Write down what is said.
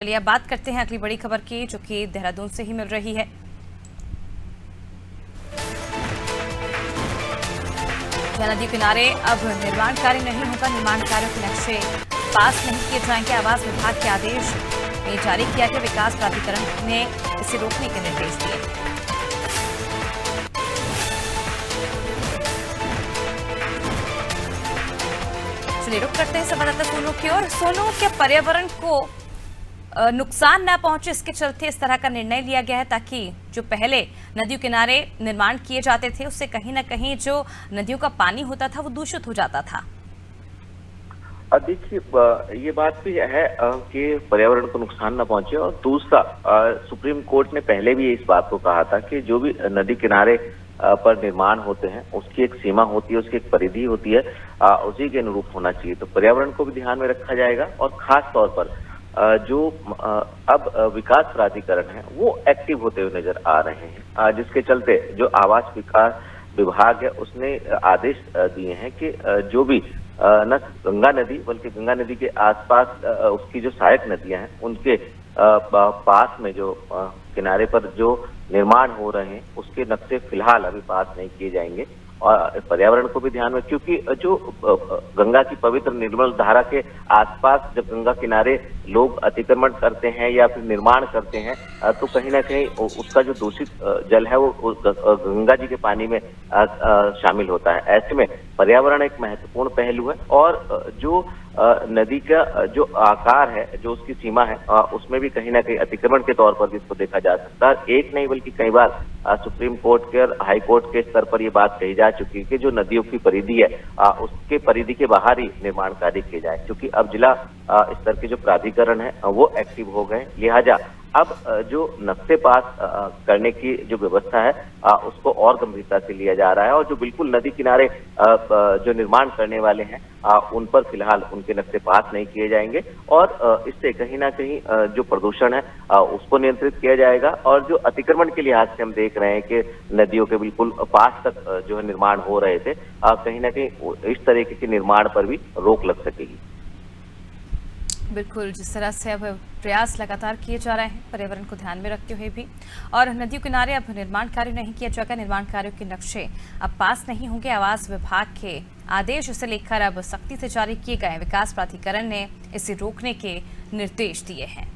चलिए अब बात करते हैं अगली बड़ी खबर की, जो कि देहरादून से ही मिल रही है। नदी किनारे अब निर्माण कार्य नहीं होगा। निर्माण कार्यों के नक्शे पास नहीं किए जाएंगे। आवास विभाग के आदेश में जारी किया गया। विकास प्राधिकरण ने इसे रोकने के निर्देश दिए। चलिए रुक करते हैं संवाददाता सोनू की ओर। सोनू, क्या पर्यावरण को नुकसान न पहुंचे इसके चलते इस तरह का निर्णय लिया गया है, ताकि जो पहले नदियों किनारे निर्माण किए जाते थे उससे कहीं ना कहीं जो नदियों का पानी होता था वो दूषित हो जाता था? देखिए, ये बात भी है कि पर्यावरण को नुकसान न पहुंचे। और दूसरा, सुप्रीम कोर्ट ने पहले भी इस बात को कहा था कि जो भी नदी किनारे पर निर्माण होते हैं उसकी एक सीमा होती है, उसकी एक परिधि होती है, उसी के अनुरूप होना चाहिए। तो पर्यावरण को भी ध्यान में रखा जाएगा। और खास तौर पर जो अब विकास प्राधिकरण है वो एक्टिव होते हुए नजर आ रहे हैं, जिसके चलते जो आवास विकास विभाग है उसने आदेश दिए हैं कि जो भी न गंगा नदी बल्कि गंगा नदी के आसपास उसकी जो सहायक नदियां हैं उनके पास में जो किनारे पर जो निर्माण हो रहे हैं उसके नक्शे फिलहाल अभी पास नहीं किए जाएंगे। और पर्यावरण को भी ध्यान में, क्योंकि जो गंगा की पवित्र निर्मल धारा के आसपास जब गंगा किनारे लोग अतिक्रमण करते हैं या फिर निर्माण करते हैं तो कहीं ना कहीं उसका जो दूषित जल है वो गंगा जी के पानी में शामिल होता है। ऐसे में पर्यावरण एक महत्वपूर्ण पहलू है। और जो नदी का जो आकार है, जो उसकी सीमा है, उसमें भी कहीं ना कहीं अतिक्रमण के तौर पर भी इसको देखा जा सकता है। एक नहीं बल्कि कई बार सुप्रीम कोर्ट के और हाई कोर्ट के स्तर पर यह बात कही जा चुकी है कि जो नदियों की परिधि है उसके परिधि के बाहर ही निर्माण कार्य किए जाए, क्योंकि अब जिला स्तर के जो प्राधिकरण है वो एक्टिव हो गए। लिहाजा अब जो नक्शे पास करने की जो व्यवस्था है उसको और गंभीरता से लिया जा रहा है। और जो बिल्कुल नदी किनारे जो निर्माण करने वाले हैं उन पर फिलहाल उनके नक्शे पास नहीं किए जाएंगे। और इससे कहीं ना कहीं जो प्रदूषण है उसको नियंत्रित किया जाएगा। और जो अतिक्रमण के लिहाज से हम देख रहे हैं कि नदियों के बिल्कुल पास तक जो है निर्माण हो रहे थे, कहीं ना कहीं इस तरीके के निर्माण पर भी रोक लग सकेगी। बिल्कुल, जिस तरह से अब प्रयास लगातार किए जा रहे हैं पर्यावरण को ध्यान में रखते हुए भी, और नदियों किनारे अब निर्माण कार्य नहीं किया जाएगा। निर्माण कार्यों के नक्शे अब पास नहीं होंगे। आवास विभाग के आदेश से लेकर अब सख्ती से जारी किए गए। विकास प्राधिकरण ने इसे रोकने के निर्देश दिए हैं।